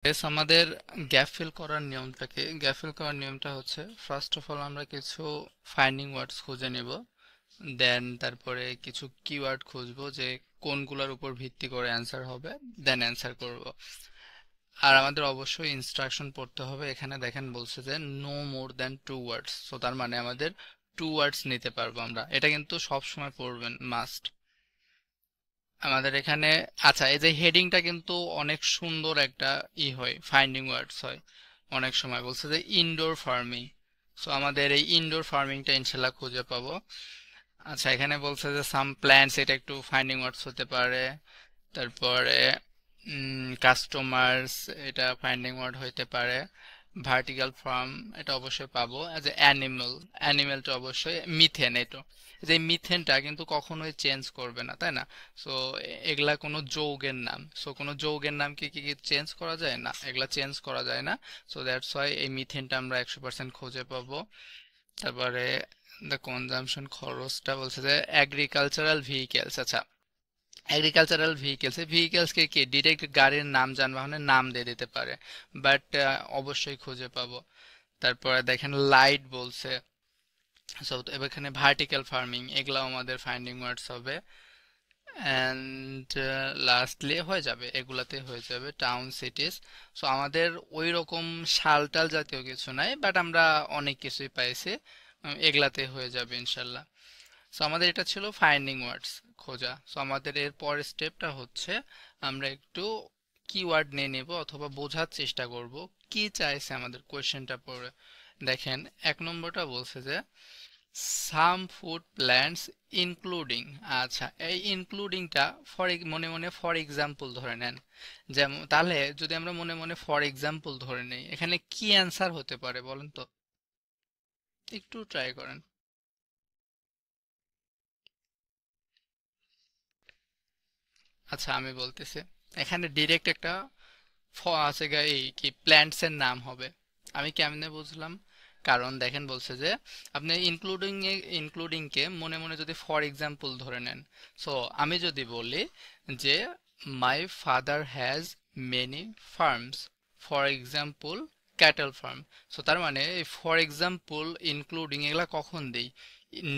আমাদের gap fill করার নিয়মটা হচ্ছে ফার্স্ট অফ অল আমরা কিছু ফাইন্ডিং ওয়ার্ডস খুঁজে নেব। দেন তারপরে কিছু কিওয়ার্ড খুঁজবো যে কোনগুলোর উপর ভিত্তি করে অ্যান্সার হবে, দেন অ্যান্সার করব। আর আমাদের অবশ্যই ইনস্ট্রাকশন পড়তে হবে। এখানে দেখেন বলছে যে no more than two words, so তার মানে আমাদের টু ওয়ার্ডস নিতে পারবো আমরা। এটা কিন্তু সব সময় পড়বেন, মাস্ট। আমাদের এখানে আচ্ছা, এই যে হেডিংটা কিন্তু অনেক সুন্দর একটা হয়, ফাইন্ডিং ওয়ার্ডস হয়। অনেক সময় বলছে যে ইনডোর ফার্মিং, সো আমাদের এই ইনডোর ফার্মিংটা ইনশাল্লাহ খুঁজে পাবো। আচ্ছা, এখানে বলছে যে সাম প্ল্যান্টস, এটা একটু ফাইন্ডিং ওয়ার্ডস হতে পারে। তারপরে কাস্টমার্স, এটা ফাইন্ডিং ওয়ার্ড হইতে পারে। ভার্টিক্যাল ফার্ম, এটা অবশ্যই পাবো। অ্যাজ এ অ্যানিমাল, অ্যানিমালটা অবশ্যই। মিথেন, এটা যে মিথেনটা কিন্তু কখনোই চেঞ্জ করবে না, তাই না? সো এগুলা কোনো যৌগের নাম, সো কোনো যৌগের নাম কি চেঞ্জ করা যায় না, এগুলা চেঞ্জ করা যায় না। সো দ্যাটস ওয়াই এই মিথেনটা আমরা 100% খুঁজে পাবো। তারপরে দ্য কনজাম্পশন, খরচটা বলছে যে এগ্রিকালচারাল ভেহিকেলস। আচ্ছা, এগ্রিকালচারাল ভেহিকেলস, এই ভেহিকেলসকে কি ডিরেক্ট গাড়ির নাম, যানবাহনের নাম দিয়ে দিতে পারে, বাট অবশ্যই খুঁজে পাবো। তারপরে দেখেন লাইট বলছে। সো এখানে ভার্টিক্যাল ফার্মিং, এগুলাও আমাদের ফাইন্ডিং ওয়ার্ডস হবে। অ্যান্ড লাস্টলি হয়ে যাবে, এগুলাতে হয়ে যাবে টাউন সিটিজ। সো আমাদের ওই রকম শালটাল জাতীয় কিছু নাই, বাট আমরা অনেক কিছুই পাইছি। এগুলাতে হয়ে যাবে ইনশাল্লাহ। সো আমাদের এটা ছিল ফাইন্ডিং ওয়ার্ডস খোঁজা। সো আমাদের এর পরের স্টেপটা হচ্ছে আমরা একটু কিওয়ার্ড নিয়ে নেব অথবা বোঝার চেষ্টা করব কি চাইছে আমাদের কোয়েশ্চেনটা পড়ে। দেখেন, 1 নম্বরটা বলছে যে সাম ফুড প্ল্যান্টস ইনক্লুডিং। আচ্ছা, এই ইনক্লুডিংটা মনে মনে ফর এক্সাম্পল ধরে নেন। যেমন তাহলে যদি আমরা মনে মনে ফর এক্সাম্পল ধরে নেই, এখানে কি অ্যান্সার হতে পারে বলেন তো? একটু ট্রাই করেন। আচ্ছা, আমি বলতেছি। এখানে ডিরেক্ট একটা আছে গা, এই কি প্ল্যান্টস এর নাম হবে। আমি কেমনে বুঝলাম? কারণ দেখেন বলছে যে আপনি ইনক্লুডিং কে মনে মনে যদি ফর এক্সাম্পল ধরে নেন। সো আমি যদি বলি যে my father has many farms, for example cattle farm. So তার মানে এই ফর এক্সাম্পল, ইনক্লুডিং এগুলা কখন দেই?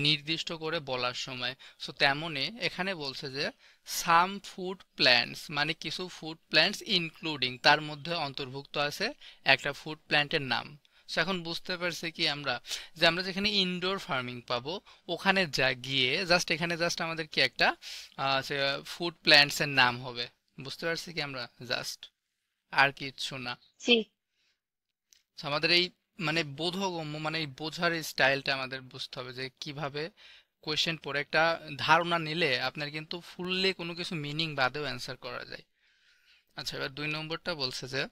নির্দিষ্ট করে বলার সময়। সো তেমনি এখানে বলছে যে সাম ফুড প্ল্যান্টস, মানে কিছু ফুড প্ল্যান্টস ইনক্লুডিং, তার মধ্যে অন্তর্ভুক্ত আছে একটা ফুড প্ল্যান্টের নাম। সো এখন বুঝতে পারছি কি আমরা, যে আমরা যেখানে ইনডোর ফার্মিং পাবো ওখানে যা গিয়ে জাস্ট এখানে জাস্ট আমাদের কি একটা ফুড প্ল্যান্টস এর নাম হবে। বুঝতে পারছি কি আমরা? জাস্ট, আর কিচ্ছু না। জি। So আমাদের এই মানে বোধগম্য, মানে এই বোঝার স্টাইলটা আমাদের বুঝতে হবে যে কিভাবে কোয়েশ্চেন পড়ে একটা ধারণা নিলে আপনার কিন্তু ফুললি কোনো কিছু মিনিং বাদেও অ্যান্সার করা যায়। আচ্ছা, এবার 2 নম্বরটা বলছে যে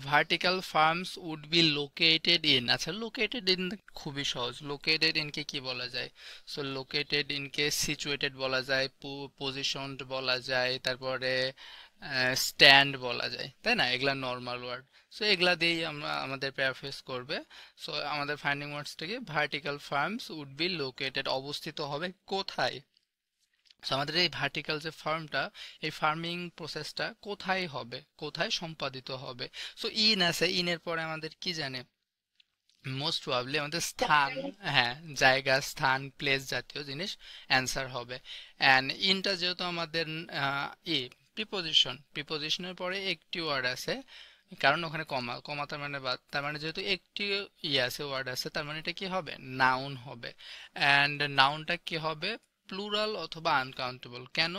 vertical farms would be located in. আচ্ছা, লোকেটেড ইন খুবই সহজ। লোকেটেড ইনকে কি বলা যায়? সো লোকেটেড ইনকে সিচুয়েটেড বলা যায়, পজিশনড বলা যায়, তারপরে স্ট্যান্ড বলা যায়, তাই না? এগুলা নর্মাল ওয়ার্ড। সো এগুলা দিয়েই আমরা আমাদের প্যারাফ্রেজ করবে। সো আমাদের ফাইন্ডিং ওয়ার্ডসটাকে vertical farms would be located, অবস্থিত হবে কোথায়? সো আমাদের এই ভার্টিক্যাল যে ফার্মটা, এই ফার্মিং প্রসেসটা কোথায় হবে, কোথায় সম্পাদিত হবে? সো ইন আছে, ইনের পরে আমাদের কি জানে? মোস্ট প্রবাবলি আমাদের স্থান। জায়গায়। হ্যাঁ, জায়গা, স্থান, প্লেস জাতীয় জিনিস অ্যান্সার হবে। অ্যান্ড ইনটা যেহেতু আমাদের ই প্রিপোজিশন, প্রিপোজিশনের পরে একটি ওয়ার্ড আছে, কারণ ওখানে কমা, কমা তার মানে বাদ, তার মানে যেহেতু একটি আছে, ওয়ার্ড আছে, তার মানে এটা কি হবে? নাউন হবে। অ্যান্ড নাউনটা কি হবে? প্লুরাল অথবা আনকাউন্টেবল। কেন?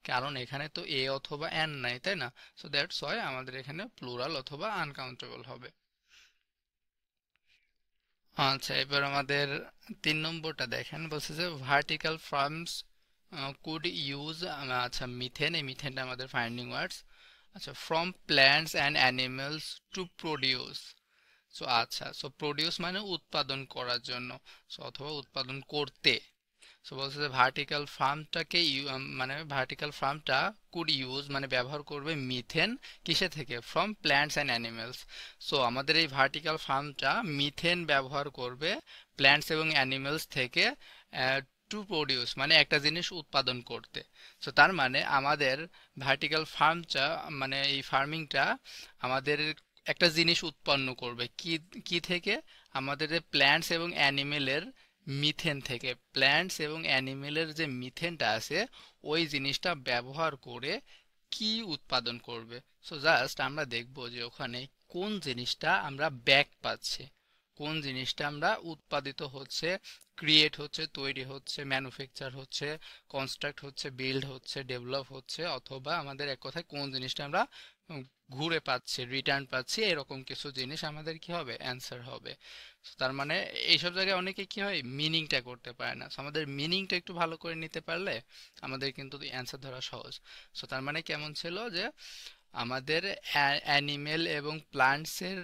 কারণ এখানে তো এ অথবা এন নাই, তাই না? সো দ্যাটস ওয়াই আমাদের এখানে প্লুরাল অথবা আনকাউন্টেবল হবে। আচ্ছা, এবার আমাদের 3 নম্বরটা দেখেন, বলছে যে ভার্টিক্যাল ফার্মস কুড ইউজ। আচ্ছা, মিথেন, এই মিথেনটা আমাদের ফাইন্ডিং ওয়ার্ডস। আচ্ছা, from plants and animals to produce. So আচ্ছা, সো প্রডিউস মানে উৎপাদন করার জন্য, সো অথবা উৎপাদন করতে। সো বলছে যে ভার্টিক্যাল ফার্মটাকে মানে ভার্টিক্যাল ফার্মটা কুড ইউজ মানে ব্যবহার করবে মিথেন, কিসে থেকে? From plants and animals. So আমাদের এই ভার্টিক্যাল ফার্মটা মিথেন ব্যবহার করবে প্ল্যান্টস এবং অ্যানিমেলস থেকে টু প্রডিউস মানে একটা জিনিস উৎপাদন করতে। সো তার মানে আমাদের ভার্টিক্যাল ফার্মটা মানে এই ফার্মিংটা আমাদের একটা জিনিস উৎপন্ন করবে কি কি থেকে? আমাদের যে প্ল্যান্টস এবং অ্যানিমেলের মিথেন থেকে। প্ল্যান্টস এবং অ্যানিমেলের যে মিথেনটা আছে ওই জিনিসটা ব্যবহার করে কি উৎপাদন করবে। সো জাস্ট আমরা দেখব যে ওখানে কোন জিনিসটা আমরা ব্যাক পাচ্ছি, কোন জিনিসটা আমরা উৎপাদিত হচ্ছে, ক্রিয়েট হচ্ছে, তৈরি হচ্ছে, ম্যানুফ্যাকচার হচ্ছে, কনস্ট্রাক্ট হচ্ছে, বিল্ড হচ্ছে, ডেভেলপ হচ্ছে, অথবা আমাদের এক কথায় কোন জিনিসটা আমরা উম, ঘুরে পাচ্ছি, রিটার্ন পাচ্ছি, এরকম কিছু জিনিস আমাদের কি হবে, অ্যান্সার হবে। So, তার মানে এইসব জায়গায় অনেকে কি হয় মিনিংটা করতে পারে না। So, আমাদের মিনিংটা একটু ভালো করে নিতে পারলে আমাদের কিন্তু অ্যান্সার ধরা সহজ। সো তার মানে কেমন ছিল যে আমাদের অ্যানিমেল এবং প্লান্টসের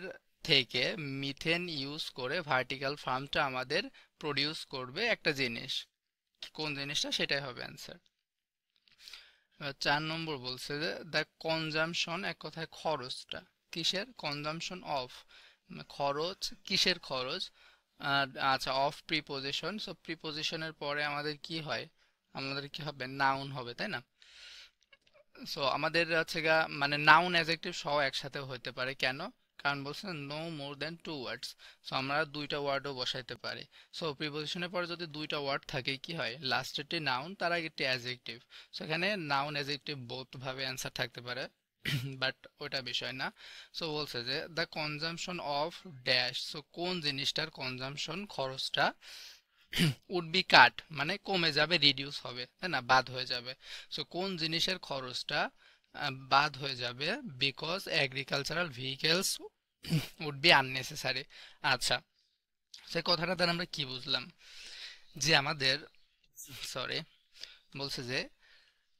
থেকে মিথেন ইউজ করে ভার্টিক্যাল ফার্মটা আমাদের প্রডিউস করবে একটা জিনিস। কোন জিনিসটা সেটাই হবে অ্যান্সার। 4 নম্বর বলছে যে দ্য কনজামশন, এক কথায় খরচটা কিসের, কনজামশন অফ খরচ, কিসের খরচ? আচ্ছা, অফ প্রিপোজিশন। সো প্রিপোজিশনের পরে আমাদের কি হয়, আমাদের কি হবে, নাউন হবে, তাই না? সো আমাদের হচ্ছে গা মানে নাউন অ্যাডজেক্টিভ সহ একসাথে হতে পারে, কেন? কারণ বলছে no more than two words. So আমরা দুইটা ওয়ার্ডও বসাইতে পারি। সো প্রিপোজিশনের পরে যদি দুইটা ওয়ার্ড থাকে কি হয়, লাস্টেরটি নাউন তার আগেরটি অ্যাডজেক্টিভ। সো এখানে নাউন অ্যাডজেক্টিভ বোথ ভাবে অ্যান্সার থাকতে পারে, বাট ওটা বিষয় না। সো বলছে যে the consumption of dash. So কোন জিনিসটার কনজামশন, খরচটা উড বি কাট মানে কমে যাবে, রিডিউস হবে, তাই না, বাদ হয়ে যাবে। সো কোন জিনিসের খরচটা বাদ হয়ে যাবে? Because agricultural vehicles would be unnecessary. আচ্ছা, সে কথাটা দ্বারা আমরা কি বুঝলাম? যে আমাদের, সরি, বলছে যে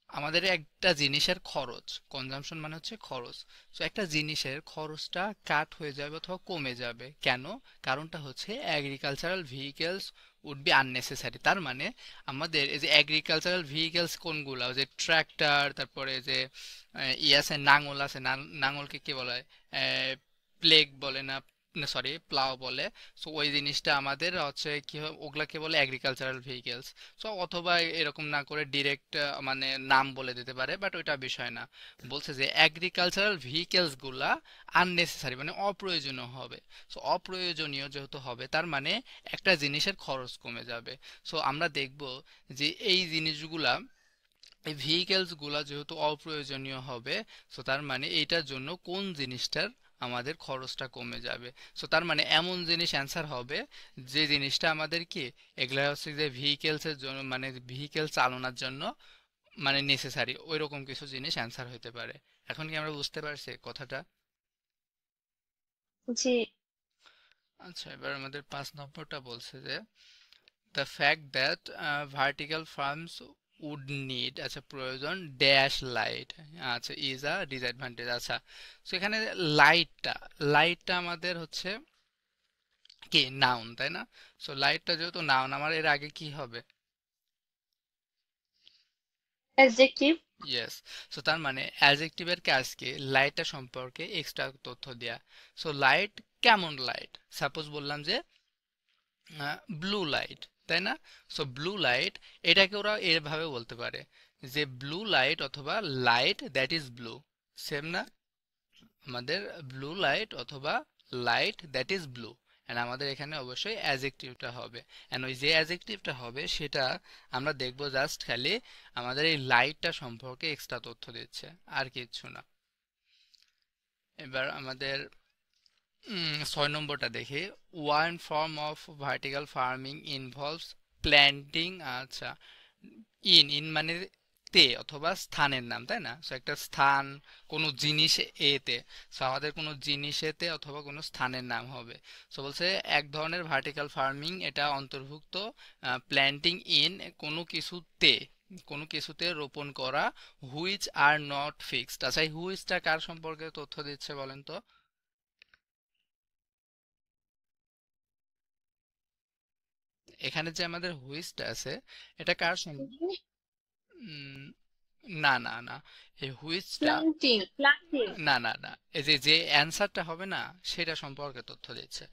আমাদের একটা জিনিসের খরচ, কনজাম্পশন মানে হচ্ছে খরচ। তো একটা জিনিসের খরচটা কাট হয়ে যাবে অথবা কমে যাবে, কেন? কারণটা হচ্ছে agricultural vehicles would be unnecessary. তার মানে আমাদের এই যে এগ্রিকালচারাল ভেহিকেলস কোনগুলা, ওই যে ট্র্যাক্টর, তারপরে যে আছে নাঙল আছে, নাঙলকে কি বলা হয়, প্লেগ বলে না, সরি প্লাও বলে। সো ওই জিনিসটা আমাদের হচ্ছে কি ওগুলাকে বলে এগ্রিকালচারাল ভেহিকেলস। সো অথবা এরকম না করে ডিরেক্ট মানে নাম বলে দিতে পারে, বাট ওইটা বিষয় না। বলছে যে এগ্রিকালচারাল ভেহিকেলস গুলা আননেসেসারি মানে অপ্রয়োজনীয় হবে। সো অপ্রয়োজনীয় যেহেতু হবে তার মানে একটা জিনিসের খরচ কমে যাবে। সো আমরা দেখব যে এই জিনিসগুলা, এই ভেহিকেলস গুলা যেহেতু অপ্রয়োজনীয় হবে, সো তার মানে এইটার জন্য কোন জিনিসটার আমাদের খরচটা কমে যাবে। সো তার মানে এমন জিনিস অ্যান্সার হবে যে জিনিসটা আমাদের কি, এগুলা হচ্ছে যে ভেহিকেলস এর জন্য মানে ভেহিকেল চালানোর জন্য মানে নেসেসারি, ওই রকম কিছু জিনিস অ্যান্সার হতে পারে। এখন কি আমরা বুঝতে পারছি কথাটা? জি। আচ্ছা, এবার আমাদের 5 নম্বরটা বলছে যে the fact that vertical farms would need, আচ্ছা প্রয়োজন ড্যাশ লাইট, আচ্ছা ইজ আ ডিসঅ্যাডভান্টেজ। আচ্ছা, তো এখানে লাইটটা, লাইটটা আমাদের হচ্ছে কি নাউন, তাই না? সো লাইটটা যেহেতু নাউন, আমার এর আগে কি হবে? অ্যাডজেক্টিভ। ইয়েস। সো তার মানে অ্যাডজেক্টিভের কাজ কি, লাইটটা সম্পর্কে এক্সট্রা তথ্য দেয়া। সো লাইট কেমন লাইট, সাপোজ বললাম যে ব্লু লাইট, তাই না? সো ব্লু লাইট, এটাকে ওরা এভাবে বলতে পারে যে ব্লু লাইট অথবা light that is blue, same না? আমাদের ব্লু লাইট অথবা light that is blue, and আমাদের এখানে অবশ্যই অ্যাডজেক্টিভটা হবে। এন্ড ওই যে অ্যাডজেক্টিভটা হবে সেটা আমরা দেখব জাস্ট খালি আমাদের এই লাইটটা সম্পর্কে এক্সট্রা তথ্য দিচ্ছে, আর কিচ্ছু না। এবার আমাদের 6 নম্বরটা দেখি। One form of vertical farming involves planting, আচ্ছা ইন ইন মানে তে অথবা স্থানের নাম, তাই না? সো একটা স্থান, কোনো জিনিস এতে। সো আমাদের কোনো জিনিসেতে অথবা কোনো স্থানের নাম হবে। সো বলছে এক ধরনের ভার্টিক্যাল ফার্মিং এটা অন্তর্ভুক্ত প্ল্যান্টিং ইন কোনো কিছুতে, কোনো কিছুতে রোপণ করা, হুইচ আর নট ফিক্সড। আচ্ছা, এই হুইচটা কার সম্পর্কে তথ্য দিচ্ছে বলেন তো? এখানে যে আমাদের হুইচটা আছে এটা কার উম, না না না, এই হুইচটা, প্লান্টিং, প্লান্টিং। না না না, এই যে যে অ্যান্সারটা হবে না সেটা সম্পর্কে তথ্য দিচ্ছে।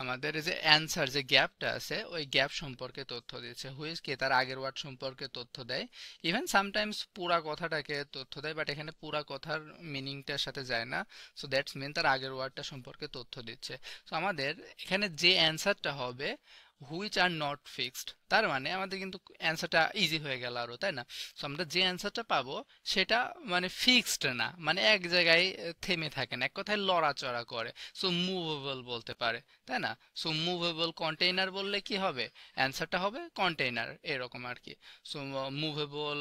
আমাদের এই যে অ্যান্সার যে গ্যাপটা আছে ওই গ্যাপ সম্পর্কে তথ্য দিচ্ছে, হুইচ কে তার আগের ওয়ার্ড সম্পর্কে তথ্য দেয়। ইভেন সামটাইমস পুরা কথাটাকে তথ্য দেয়, বাট এখানে পুরা কথার মিনিংটার সাথে যায় না। সো দ্যাটস মিন তার আগের ওয়ার্ডটা সম্পর্কে তথ্য দিচ্ছে। সো আমাদের এখানে যে অ্যান্সারটা হবে হুইচ আর নট ফিক্সড, তার মানে আমাদের কিন্তু অ্যান্সারটা ইজি হয়ে গেল আরো, তাই না? সো আমরা যে অ্যান্সারটা পাবো সেটা মানে ফিক্সড না, মানে এক জায়গায় থেমে থাকে না, এক কথায় লড়াচড়া করে। সো মুভেবল বলতে পারে, তাই না? সো মুভেবল কন্টেইনার বললে কি হবে? অ্যান্সারটা হবে কন্টেইনার, এরকম আর কি। সো মুভেবল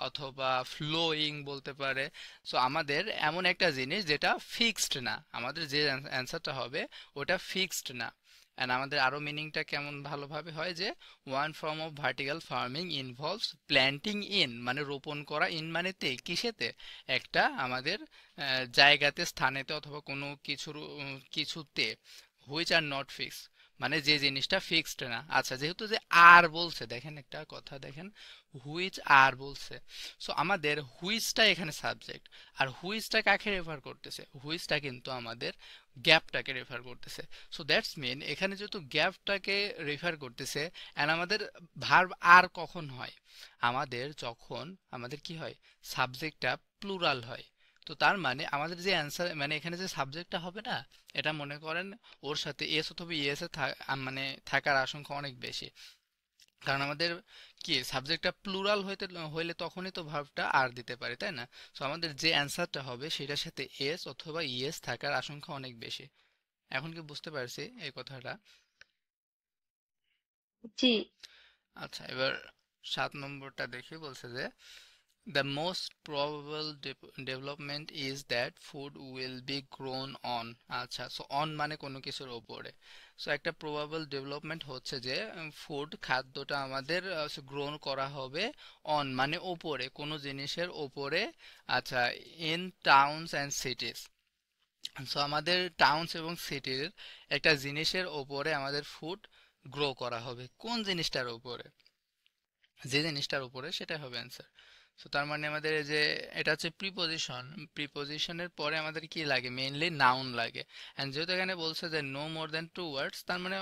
অথবা ফ্লোয়িং বলতে পারে। সো আমাদের এমন একটা জিনিস যেটা ফিক্সড না, আমাদের যে অ্যান্সারটা হবে ওটা ফিক্সড না। অ্যান্ড আমাদের আরো মিনিংটা কেমন ভালোভাবে হয় যে one form of vertical farming involves planting in, মানে রোপণ করা, ইন মানে তে, কিসেতে? একটা আমাদের জায়গাতে, স্থানেতে অথবা কোনো কিছুর কিছুতে, হুইচ আর নট ফিক্স, মানে যে জিনিসটা ফিক্সড না। আচ্ছা, যেহেতু যে আর বলছে, দেখেন একটা কথা দেখেন, হুইচ আর বলছে, সো আমাদের হুইচটা এখানে সাবজেক্ট, আর হুইচটা কাকে রেফার করতেছে? হুইচটা কিন্তু আমাদের গ্যাপটাকে রেফার করতেছে। সো দ্যাটস মিন এখানে যেহেতু গ্যাপটাকে রেফার করতেছে, এন্ড আমাদের ভার্ব আর কখন হয়? আমাদের যখন আমাদের কি হয়, সাবজেক্টটা প্লুরাল হয়। তো তার মানে আমাদের যে অ্যান্সার, মানে এখানে যে সাবজেক্টটা হবে না, এটা মনে করেন ওর সাথে এস অথবা ইএস এ মানে থাকার আশঙ্কা অনেক বেশি। কারণ আমাদের কি সাবজেক্টটা প্লুরাল হইলে তখনই তো ভার্বটা আর দিতে পারে, তাই না? সো আমাদের যে অ্যান্সারটা হবে সেটার সাথে এস অথবা ইএস থাকার আশঙ্কা অনেক বেশি। এখন কি বুঝতে পারছি এই কথাটা? জি। আচ্ছা, এবার 7 নম্বরটা দেখি, বলছে যে the most probable development is that food will be grown on। আচ্ছা, সো অন মানে কোনো কিছুর ওপরে। সো একটা প্রবাবল ডেভেলপমেন্ট হচ্ছে যে ফুড, খাদ্যটা আমাদের গ্রোন করা হবে অন মানে ওপরে, কোনো জিনিসের ওপরে। আচ্ছা, ইন টাউনস অ্যান্ড সিটিজ। সো আমাদের টাউনস এবং সিটির একটা জিনিসের ওপরে আমাদের ফুড গ্রো করা হবে। কোন জিনিসটার উপরে? যে জিনিসটার উপরে সেটা হবে অ্যান্সার। সো তার মানে আমাদের এই যে এটা হচ্ছে প্রিপোজিশন, প্রিপোজিশনের পরে আমাদের কি লাগে? মেইনলি নাউন লাগে। এন্ড যেহেতু এখানে বলছে যে no more than two words, তার মানে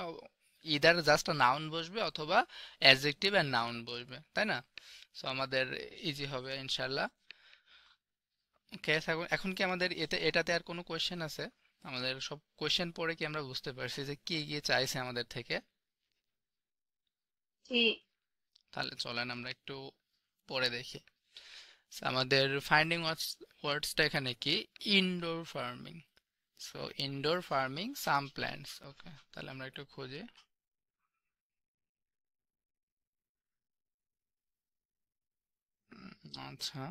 ইদার জাস্ট নাউন বসবে অথবা অ্যাডজেক্টিভ এন্ড নাউন বসবে, তাই না? সো আমাদের ইজি হবে ইনশাল্লাহ। ওকে, এখন কি আমাদের এটাতে আর কোনো কোয়েশ্চেন আছে? আমাদের সব কোয়েশ্চেন পড়ে কি আমরা বুঝতে পারছি যে কি কি চাইছে আমাদের থেকে? জি। তাহলে চলেন আমরা একটু পড়ে দেখি। So, আমাদের ফাইন্ডিং ওয়ার্ডসটা এখানে কি? Indoor farming. So indoor farming some plants. Okay, তাহলে আমরা একটু খুঁজি। আচ্ছা,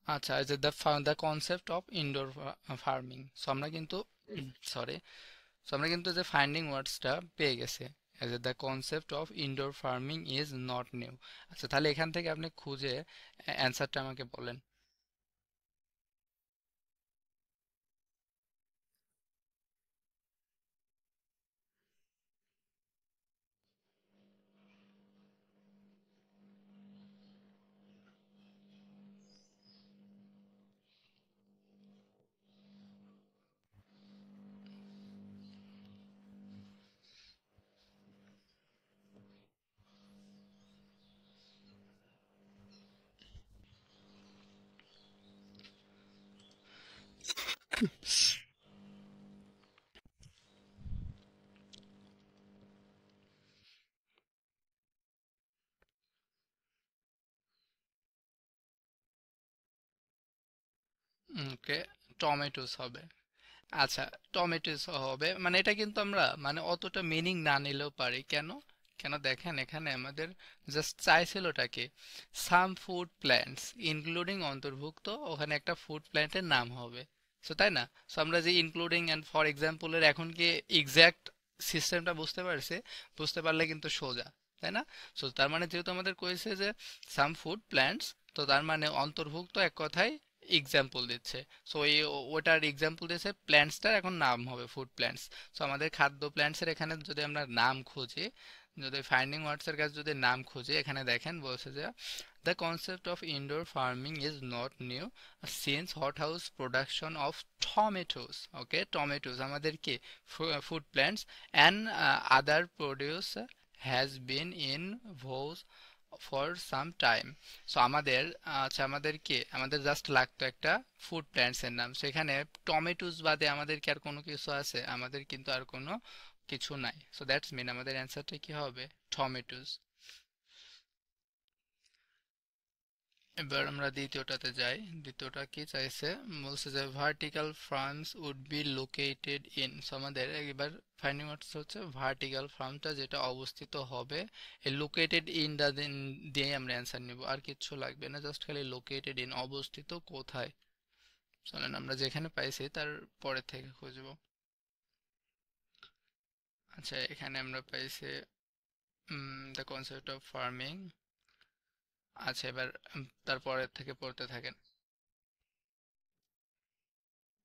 আচ্ছা, এই যে the concept of indoor farming. So আমরা কিন্তু সরি, সো আমরা কিন্তু যে ফাইন্ডিং ওয়ার্ডসটা পেয়ে গেছি, এই যে the concept of indoor farming is not new. আচ্ছা, তাহলে এখান থেকে আপনি খুঁজে অ্যান্সারটা আমাকে বলেন। ওকে, টমেটোস হবে। আচ্ছা, টমেটোস হবে, মানে এটা কিন্তু আমরা মানে অতটা মিনিং না নিলেও পারি। কেন? কেন দেখেন, এখানে আমাদের জাস্ট চাইছিলটা কি? সাম ফুড প্ল্যান্টস ইনক্লুডিং অন্তর্ভুক্ত, ওখানে একটা ফুড প্ল্যান্টের নাম হবে। সো তাই না? সো আমরা যে ইনক্লুডিং এন্ড ফর এক্সাম্পলের এখন কি এক্সাক্ট সিস্টেমটা বুঝতে পারছে? বুঝতে পারলে কিন্তু সোজা, তাই না? সো তার মানে যেহেতু আমাদের কইছে যে সাম ফুড প্ল্যান্টস, তো তার মানে অন্তর্ভুক্ত এক কথায় এক্সাম্পল দিচ্ছে। সো ওটার এক্সাম্পল দিচ্ছে, প্ল্যান্টসটার এখন নাম হবে ফুড প্ল্যান্টস। সো আমাদের খাদ্য প্ল্যান্টসের এখানে যদি আমরা নাম খুঁজি, যদি ফাইন্ডিং ওয়ার্ডস এর কাছে যদি নাম খুঁজি, এখানে দেখেন বলছে যে the concept of indoor farming is not new since hothouse production of tomatoes, okay, tomatoes আমাদের কি food plants and other produce has been in vogue for some time. So আমাদের আচ্ছা আমাদের কি আমাদের জাস্ট লাগতো একটা ফুড প্ল্যান্টস এর নাম। সো এখানে টমেটোস বাদে আমাদের কি আর কোনো কিছু আছে? আমাদের কিন্তু আর কোনো কিছু নাই। সো দ্যাটস মিন আমাদের অ্যান্সারটা কি হবে? টমেটোস। এবার আমরা দ্বিতীয়টাতে যাই। দ্বিতীয়টা কি চাইছে? বলছে যে vertical farms would be located in. So আমাদের এবার ফাইন্ডিং ওয়ার্ডস হচ্ছে ভার্টিক্যাল ফার্মটা যেটা অবস্থিত হবে, এই লোকেটেড ইনটা দিয়ে আমরা অ্যান্সার নিব, আর কিচ্ছু লাগবে না, জাস্ট খালি লোকেটেড ইন, অবস্থিত কোথায়। চলেন আমরা যেখানে পাইছি তার পরে থেকে খুঁজবো। আচ্ছা এখানে আমরা পাইছি দ্য কনসেপ্ট অফ ফার্মিং। আচ্ছা এবার তারপরের থেকে পড়তে থাকেন,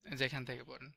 যেখান থেকে পড়েন।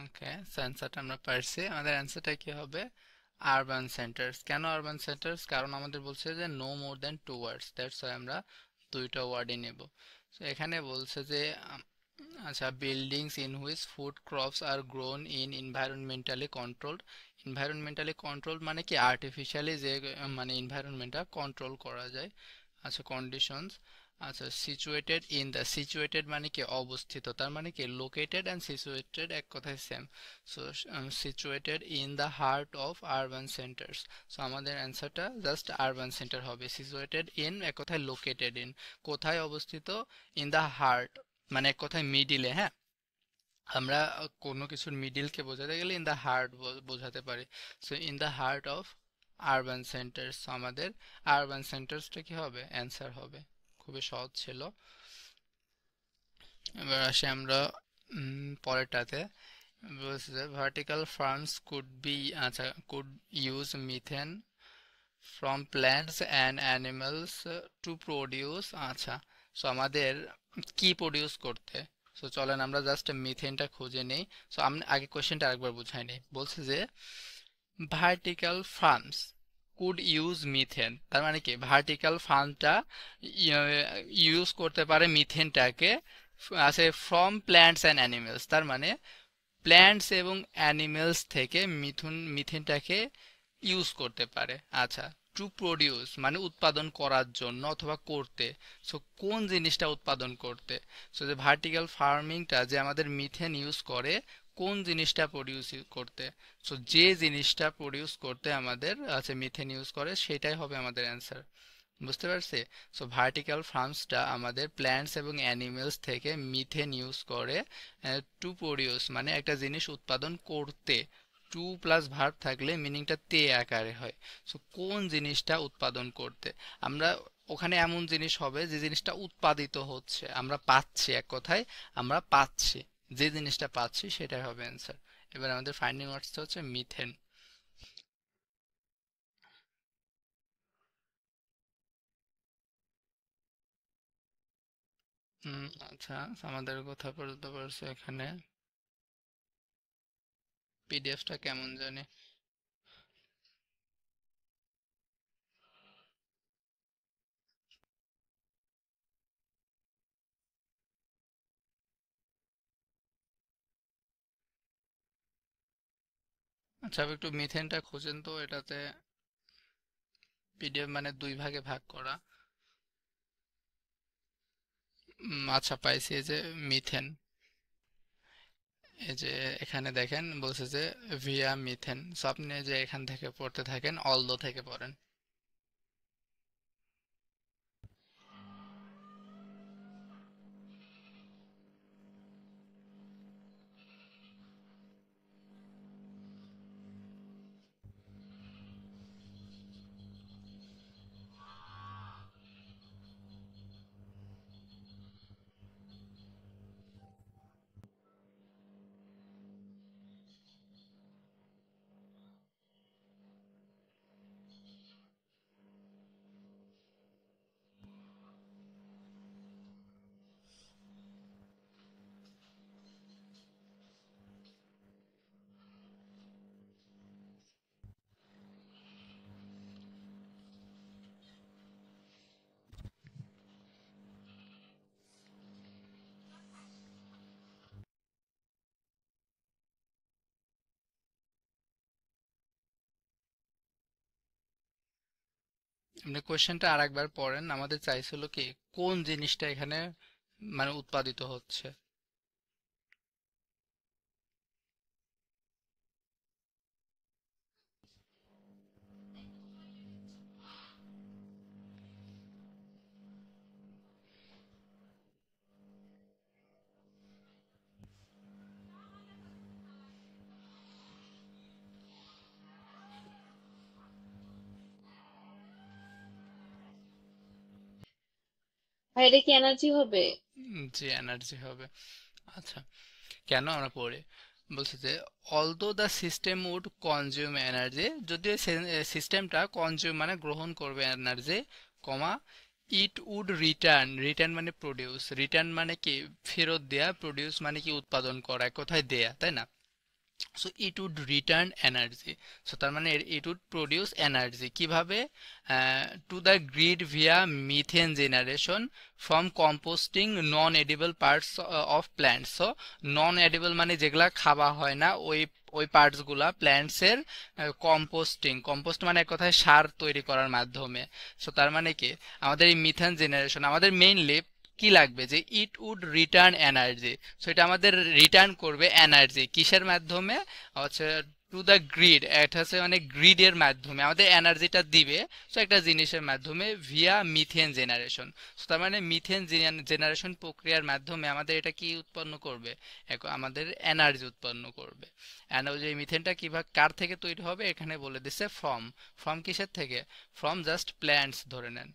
ওকে, অ্যান্সারটা আমরা পারছি। আমাদের অ্যান্সারটা কি হবে? Urban centres. কেন আরবান সেন্টার্স? কারণ আমাদের বলছে যে no more than two words, that's why আমরা দুইটা ওয়ার্ডই নেব। তো এখানে বলছে যে আচ্ছা buildings in which food crops are grown in environmentally controlled. Environmentally controlled মানে কি আর্টিফিশিয়ালি যে মানে এনভায়রনমেন্টটা কন্ট্রোল করা যায়। আচ্ছা কন্ডিশনস। আচ্ছা সিচুয়েটেড ইন দ্য, সিচুয়েটেড মানে কি অবস্থিত, তার মানে কি লোকেটেড অ্যান্ড সিচুয়েটেড এক কথায় same. So situated in the heart of urban centres. So আমাদের অ্যান্সারটা জাস্ট আরবান সেন্টার হবে। সিচুয়েটেড ইন এক কথায় লোকেটেড ইন, কোথায় অবস্থিত? ইন দ্য হার্ট মানে এক কথায় মিডিলে, হ্যাঁ। আমরা কোনো কিছুর মিডিলকে বোঝাতে গেলে ইন দ্য হার্ট বোঝাতে পারি। So in the heart of urban centres, আমাদের আরবান সেন্টার্সটা কি হবে? অ্যান্সার হবে। খুবই সহজ ছিল। এবার আসি আমরা পরেরটাতে। বলছে যে ভার্টিক্যাল ফার্মস কুড বি, আচ্ছা could use methane from plants and animals to produce, আচ্ছা সো আমাদের কি প্রডিউস করতে? সো চলেন আমরা জাস্ট মিথেনটা খুঁজে নিই। সো আমি আগে কোয়েশ্চেনটা আরেকবার বুঝাই নিই। বলছে যে vertical farms could use methane, তার মানে কি ভার্টিক্যাল ফার্মটা ইউজ করতে পারে মিথেনটাকে, আছে ফ্রম প্ল্যান্টস অ্যান্ড অ্যানিমেলস, তার মানে প্ল্যান্টস এবং অ্যানিমেলস থেকে মিথেনটাকে ইউজ করতে পারে। আচ্ছা টু প্রডিউস মানে উৎপাদন করার জন্য অথবা করতে। সো কোন জিনিসটা উৎপাদন করতে? সো যে ভার্টিক্যাল ফার্মিংটা যে আমাদের মিথেন ইউজ করে, কোন জিনিসটা প্রডিউস করতে? সো যে জিনিসটা প্রডিউস করতে আমাদের আছে মিথেন ইউজ করে, সেটাই হবে আমাদের অ্যান্সার। বুঝতে পারছি? সো ভার্টিক্যাল ফার্মসটা আমাদের প্ল্যান্টস এবং অ্যানিমেলস থেকে মিথেন ইউজ করে টু প্রডিউস মানে একটা জিনিস উৎপাদন করতে। টু প্লাস ভার্ব থাকলে মিনিংটা তে আকারে হয়। সো কোন জিনিসটা উৎপাদন করতে? আমরা ওখানে এমন জিনিস হবে যে জিনিসটা উৎপাদিত হচ্ছে, আমরা পাচ্ছি, এক কথায় আমরা পাচ্ছি, যে জিনিসটা পাচ্ছি সেটাই হবে অ্যান্সার। এবার আমাদের ফাইন্ডিং ওয়ার্ডসটা হচ্ছে মিথেন। আচ্ছা আমাদের কথা বলতে পারছে এখানে, পিডিএফটা কেমন জানি। আচ্ছা আপনি একটু মিথেনটা খুঁজেন তো এটাতে। পিডিএফ মানে দুই ভাগে ভাগ করা। আচ্ছা পাইছি, এই যে মিথেন। এই যে এখানে দেখেন বলছে যে ভিয়া মিথেন, সো আপনি যে এখান থেকে পড়তে থাকেন, অলদো থেকে পড়েন। আপনি কোশ্চেনটা আরেকবার পড়েন, আমাদের চাইছিল কি কোন জিনিসটা এখানে মানে উৎপাদিত হচ্ছে। আর এটা কি এনার্জি হবে? যে এনার্জি হবে। আচ্ছা, কেন আমরা পড়ি, বলছে যে although the system would consume energy, যদিও সিস্টেমটা কনজিউম মানে গ্রহণ করবে energy, comma it would return, return মানে প্রডিউস, রিটার্ন মানে কি ফেরত দেয়া, প্রডিউস মানে কি উৎপাদন করা, এক কথায় দেয়া, তাই না? So it would return energy, so তার মানে ইট উড প্রডিউস এনার্জি কিভাবে, to the grid via methane generation from composting non edible parts of plants. So non edible মানে যেগুলা খাওয়া হয় না, ওই ওই পার্টস গুলা প্ল্যান্টস এর কম্পোস্টিং, কম্পোস্ট মানে এক কথায় সার তৈরি করার মাধ্যমে। সো তার মানে কি আমাদের এই মিথেন জেনারেশন আমাদের মেইনলি কি লাগবে, যে it would return energy, so এটা আমাদের রিটার্ন করবে এনার্জি কিসের মাধ্যমে, হচ্ছে টু দ্য গ্রিড, এটা হচ্ছে মানে গ্রিডের মাধ্যমে আমাদের এনার্জিটা দিবে, সো একটা জিনিসের মাধ্যমে ভিয়া মিথেন জেনারেশন। সো তার মানে মিথেন জেনারেশন প্রক্রিয়ার মাধ্যমে আমাদের এটা কি উৎপন্ন করবে, আমাদের এনার্জি উৎপন্ন করবে। অ্যান্ড ওই যে মিথেনটা কিভাবে কার থেকে তৈরি হবে এখানে বলে দিচ্ছে ফ্রম, ফ্রম কিসের থেকে, ফ্রম জাস্ট প্ল্যান্টস ধরে নেন,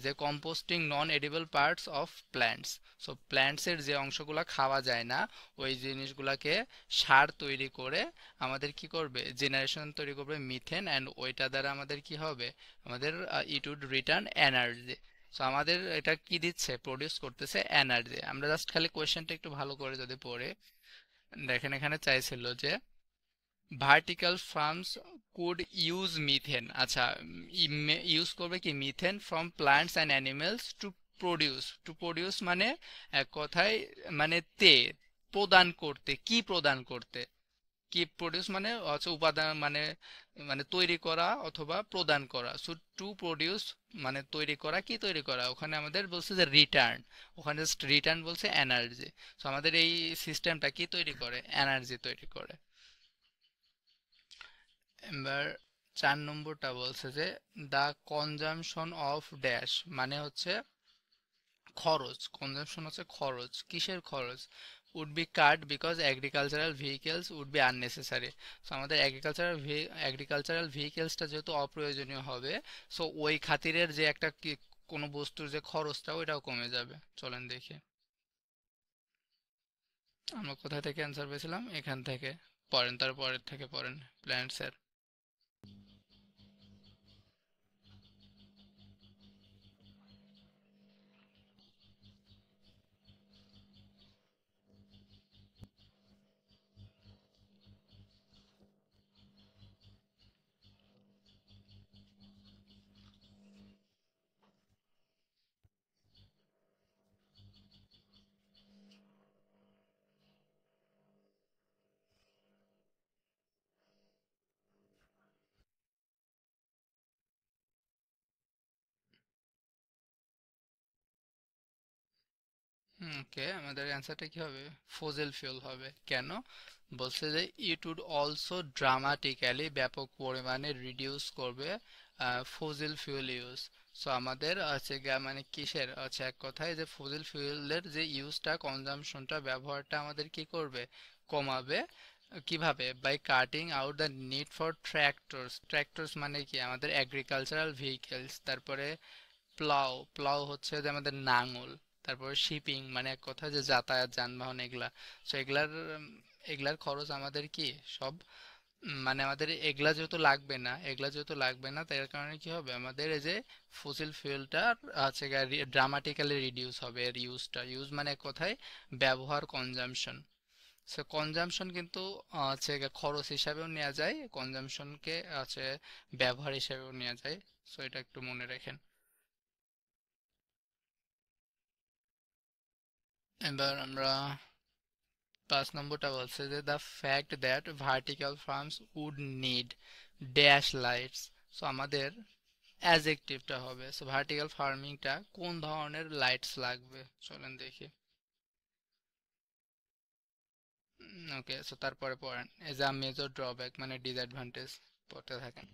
যে composting non edible parts of plants. So প্ল্যান্টসের যে অংশগুলো খাওয়া যায় না ওই জিনিসগুলোকে সার তৈরি করে আমাদের কি করবে, জেনারেশন তৈরি করবে মিথেন, অ্যান্ড ওইটা দ্বারা আমাদের কি হবে, আমাদের it would return energy. So আমাদের এটা কি দিচ্ছে, প্রডিউস করতেছে এনার্জি। আমরা জাস্ট খালি কোয়েশ্চেনটা একটু ভালো করে যদি পড়ে দেখেন, এখানে চাইছিল যে vertical farms could use methane, আচ্ছা ইউজ করবে কি methane from plants and animals to produce, to produce মানে এক কথায় মানে প্রদান করতে, কি প্রদান করতে, কি প্রডিউস মানে হচ্ছে উপাদান মানে মানে তৈরি করা অথবা প্রদান করা। সো টু প্রডিউস মানে তৈরি করা, কি তৈরি করা, ওখানে আমাদের বলছে যে রিটার্ন, ওখানে জাস্ট রিটার্ন বলছে এনার্জি। সো আমাদের এই সিস্টেমটা কি তৈরি করে, এনার্জি তৈরি করে। এবার 4 নম্বরটা বলছে যে দ্য কনজামশন অফ ড্যাশ মানে হচ্ছে খরচ, কনজামশন হচ্ছে খরচ, কিসের খরচ, would be cut because agricultural vehicles would be unnecessary. So আমাদের এগ্রিকালচারাল ভেহিকেলসটা যেহেতু অপ্রয়োজনীয় হবে, সো ওই খাতিরের যে একটা কোনো বস্তুর যে খরচটা ওইটাও কমে যাবে। চলেন দেখি আমরা কোথা থেকে অ্যান্সার পেয়েছিলাম, এখান থেকে পড়েন, তারপরের থেকে পড়েন প্ল্যান্টসের। ওকে, আমাদের অ্যান্সারটা কি হবে? ফসিল ফিউল হবে। কেন? বলছে যে ইট উড অলসো ড্রামাটিক্যালি, ব্যাপক পরিমাণে রিডিউস করবে ফসিল ফিউল ইউজ। সো আমাদের আছে মানে কিসের আছে, এক কথায় যে ফসিল ফিউলের যে ইউজটা, কনজাম্পশনটা, ব্যবহারটা আমাদের কি করবে? কমাবে। কিভাবে? By cutting out the need for tractors. Tractors মানে কি? আমাদের এগ্রিকালচারাল ভেহিকেলস। তারপরে প্লাউ, প্লাউ হচ্ছে যে আমাদের নাঙল। তারপরে শিপিং মানে এক কথা যে যাতায়াত যানবাহন, এগুলা। সো এগুলার খরচ আমাদের কি সব, মানে আমাদের এগুলা যেহেতু লাগবে না, এগুলা যেহেতু লাগবে না, তার কারণে কি হবে? আমাদের এই যে ফসিল ফুয়েলটা আছে ড্রামাটিক্যালি রিডিউস হবে এর ইউজটা। ইউজ মানে এক কথায় ব্যবহার, কনজাম্পশন। সো কনজাম্পশন কিন্তু হচ্ছে খরচ হিসাবেও নেওয়া যায়, কনজাম্পশনকে আছে ব্যবহার হিসাবেও নেওয়া যায়। সো এটা একটু মনে রাখেন। এবার আমরা 5 নম্বরটা বলছে যে the fact that vertical farms would need dash lights. So আমাদের অ্যাজেক্টিভটা হবে, সো ভার্টিক্যাল ফার্মিংটা কোন ধরনের লাইটস লাগবে চলেন দেখি। ওকে, সো তারপরে পড়েন এজ আ মেজর ড্রব্যাক মানে ডিসঅ্যাডভান্টেজ, পড়তে থাকেন।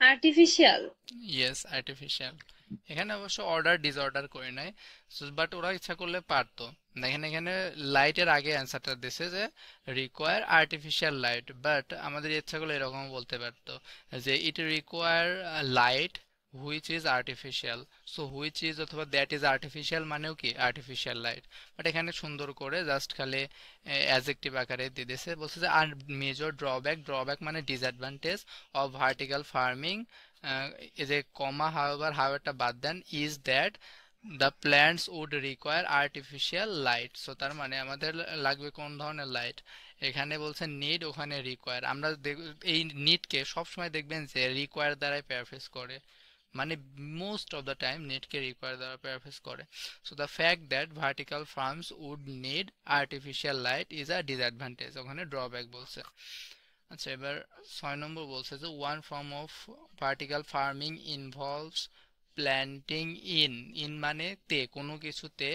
আর্টিফিশিয়াল। Yes, artificial. এখানে অবশ্য অর্ডার ডিসঅর্ডার করে নাই, বাট ওরা ইচ্ছা করলে পারতো। দেখেন এখানে লাইটের আগে অ্যান্সারটা দিছে যে রিকোয়ার আর্টিফিশিয়াল লাইট, বাট আমাদের ইচ্ছা করলে এরকম বলতে পারতো যে it require light which is artificial. So which is অথবা দ্যাট ইজ আর্টিফিশিয়াল মানেও কি আর্টিফিশিয়াল লাইট। বাট এখানে সুন্দর করে জাস্ট খালি অ্যাজেক্টিভ আকারে দিয়ে দিয়েছে, বলছে যে আর মেজর ড্রব্যাক, ড্রব্যাক মানে ডিসঅ্যাডভান্টেজ অফ ভার্টিক্যাল ফার্মিং, এই যে কমা হাওয়েভার, হাওয়েভারটা বাদ দেন, is that the plants would require artificial light. So তার মানে আমাদের লাগবে কোন ধরনের লাইট? এখানে বলছে নিড, ওখানে রিকোয়ার। আমরা এই নিডকে সবসময় দেখবেন যে রিকোয়ার দ্বারাই প্যারাফ্রেজ করে, মানে মোস্ট অফ দ্য টাইম নেটকে রিকোয়ার দ্বারা প্যারাফ্রেজ করে। So the fact that vertical farms would need artificial light is a disadvantage, ওখানে ড্রব্যাক বলছে। আচ্ছা, এবার 6 নম্বর বলছে যে one form of vertical farming involves planting in, in মানে তে, কোনো কিছুতে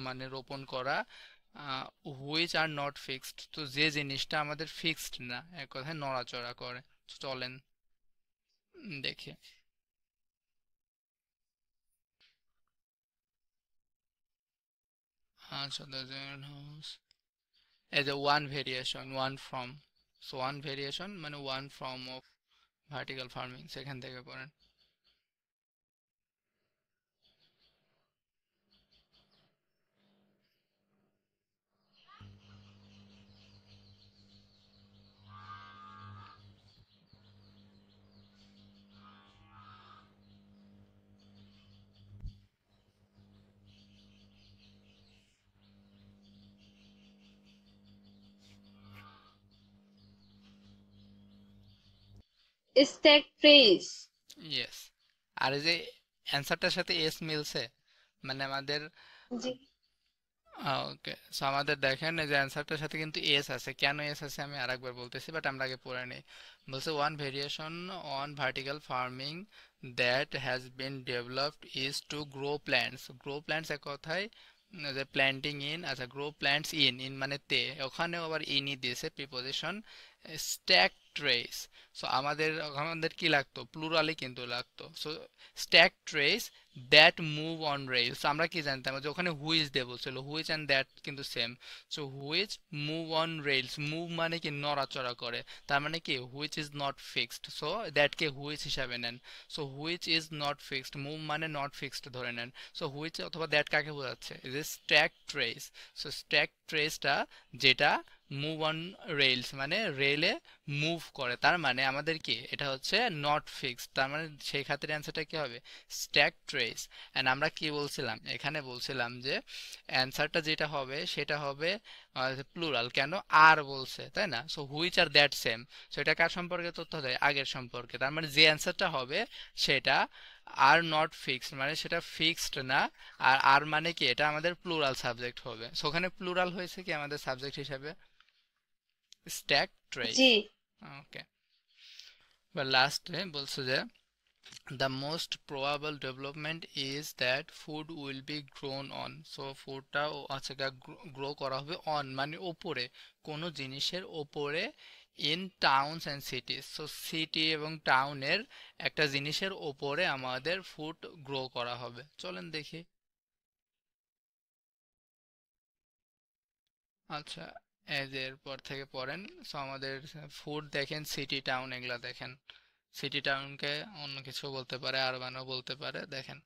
মানে রোপণ করা, হুইচ আর নট ফিক্সড, তো যে জিনিসটা আমাদের ফিক্সড না, এক কথায় নড়াচড়া করে। চলেন দেখি। আচ্ছা, এই যে one variation, one form. So one variation মানে one form of vertical farming, সেখান থেকে পড়েন। Stack trace. ইয়েস। আর এই যে অ্যান্সারটার সাথে এস মিলছে, মানে আমাদের, জি। ওকে, সো আমাদের দেখেন এই যে অ্যান্সারটার সাথে কিন্তু এস আছে। কেন এস আছে আমি আরেকবার বলতেছি, বাট আমরা আগে পড়ে নিই। বলছে one variation on vertical farming that has been developed is to grow plants. Grow plants এক কথায় যে প্ল্যান্টিং ইন, আচ্ছা গ্রো প্ল্যান্টস ইন, ইন মানে তে, ওখানেও আবার ইনই দিয়েছে প্রিপোজিশন, স্ট্যাক ট্রেস। সো আমাদের আমাদের কি লাগতো? প্লুরালি কিন্তু লাগতো। So stack trays that move on rails, আমরা কি জানতাম যে ওখানে হুইচ দিয়ে বলছিল, হুইচ অ্যান্ড দ্যাট কিন্তু সেম। So which move on rails, move মানে কি নড়াচড়া করে, তার মানে কি which is not fixed, so দ্যাটকে হুইচ হিসাবে নেন। So which is not fixed, move মানে নট ফিক্সড ধরে নেন। সো হুইচ অথবা দ্যাট কাকে বোঝাচ্ছে? এই যে স্ট্যাক ট্রেস। সো স্ট্যাক ট্রেসটা যেটা মুভ অন রেলস মানে রেলে মুভ করে, তার মানে আমাদের কি এটা হচ্ছে নট ফিক্সড, তার মানে সেই ক্ষেত্রে অ্যান্সারটা কি হবে স্ট্যাক ট্রেস। এন্ড আমরা কি বলছিলাম এখানে, বলছিলাম যে অ্যান্সারটা যেটা হবে সেটা হবে প্লুরাল, কেন আর বলছে তাই না, so which are that same. So এটা কার সম্পর্কে তথ্য দেয়, আগের সম্পর্কে, তার মানে যে অ্যান্সারটা হবে সেটা আর নট ফিক্সড মানে সেটা ফিক্সড না। আর আর মানে কি এটা আমাদের প্লুরাল সাবজেক্ট হবে, সো ওখানে প্লুরাল হয়েছে কি আমাদের সাবজেক্ট হিসাবে স্ট্যাক ট্রেস। জি। ওকে, বা লাস্টে বলছে যে the most probable development is that food will be grown on, so ফুডটা আচ্ছা গ্রো করা হবে অন মানে ওপরে, কোনো জিনিসের ওপরে, in towns and সিটিজ, so city এবং টাউনের একটা জিনিসের ওপরে আমাদের ফুড গ্রো করা হবে। চলেন দেখি। আচ্ছা, এই যে এরপর থেকে পড়েন। সো আমাদের ফুড দেখেন, সিটি টাউন এগুলা দেখেন। সিটি টাউনকে অন্য কিছু বলতে পারে, আরবানও বলতে পারে, দেখেন।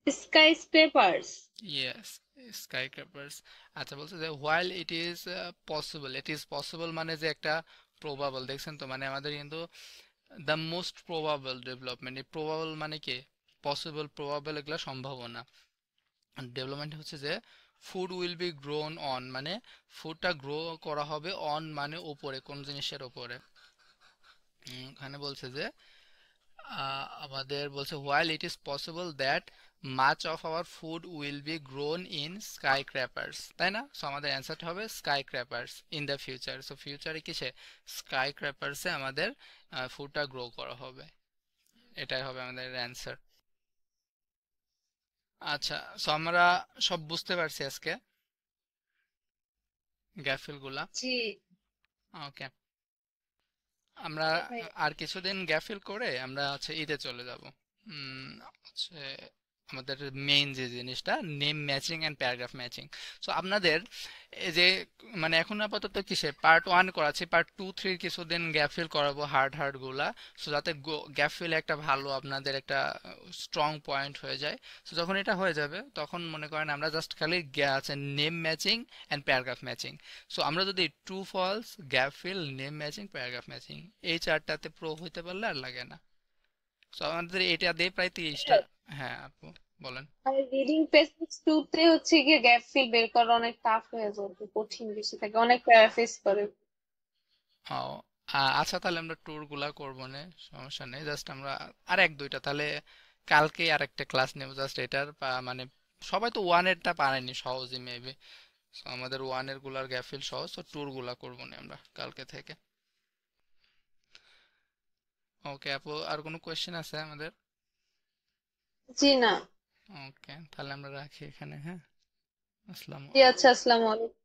স্কাই স্ক্রেপার্স। ইয়েস, স্কাইক্র্যাপার্স। আচ্ছা, বলছে যে while it is possible, it is possible মানে যে একটা প্রবাবল, দেখছেন তো, মানে আমাদের কিন্তু দ্য মোস্ট প্রবাবল ডেভেলপমেন্ট, এই প্রবাবল মানে কি পসিবল, প্রবাবল এগুলা সম্ভাবনা। ডেভেলপমেন্ট হচ্ছে যে food will be grown on মানে ফুডটা গ্রো করা হবে, অন মানে উপরে, কোন জিনিসের উপরে। এখানে বলছে যে আমাদের বলছে while it is possible that much of our food will be grown in skyscrapers, তাই না, সো আমাদের অ্যান্সারটা হবে skyscrapers in the future, so ফিউচারে কিসে skyscrapers এ আমাদের ফুডটা গ্রো করা হবে, এটাই হবে আমাদের অ্যান্সার। আচ্ছা, সো আমরা সব বুঝতে পারছি আজকে গ্যাফিল গুলা। জি। ওকে, আমরা হ্যাঁ ভাই। আর কিছুদিন গ্যাফিল করে আমরা হচ্ছে ঈদে চলে যাব। হচ্ছে আমাদের মেইন যে জিনিসটা name matching and paragraph matching. So আপনাদের এই যে মানে এখন আপাতত কিসে পার্ট 1 করাচ্ছি, পার্ট 2 3 কিছুদিন গ্যাপ ফিল করাবো, হার্ড হার্ড গুলা। সো যাতে গ্যাপ ফিল একটা ভালো আপনাদের একটা স্ট্রং পয়েন্ট হয়ে যায়। সো যখন এটা হয়ে যাবে তখন মনে করেন আমরা জাস্ট খালি আছে name matching and paragraph matching. So আমরা যদি true false gap fill name matching paragraph matching এই চারটাতে প্রো হইতে পারলে আর লাগে না। সো আমাদের এটা দিয়ে প্রায় 30টা। হ্যাঁ আপু, বলেন। আর রিডিং পেজ টু তে হচ্ছে গিয়ে গ্যাপ ফিল বের করা অনেক টাফ হয়ে যাবে, কঠিন বেশি থাকে, অনেক প্যারা ফেস করে। ও, আচ্ছা তাহলে আমরা ট্যুর গুলা করবো না, সমস্যা নেই, জাস্ট আমরা আর এক দুইটা তাহলে কালকে আর একটা ক্লাস নেব জাস্ট এটার মানে সবাই তো ওয়ানেরটা পারেনি সহজে মেবি, আমাদের ওয়ানের গুলার গ্যাফিল সহজ, তো ট্যুর গুলা করবো না আমরা কালকে থেকে। ওকে আপু, আর কোনো কোয়েশ্চেন আছে আমাদের? জি না। ওকে, তাহলে আমরা রাখি এখানে, হ্যাঁ। আসসালামু জি আচ্ছা, আসসালামু আলাইকুম।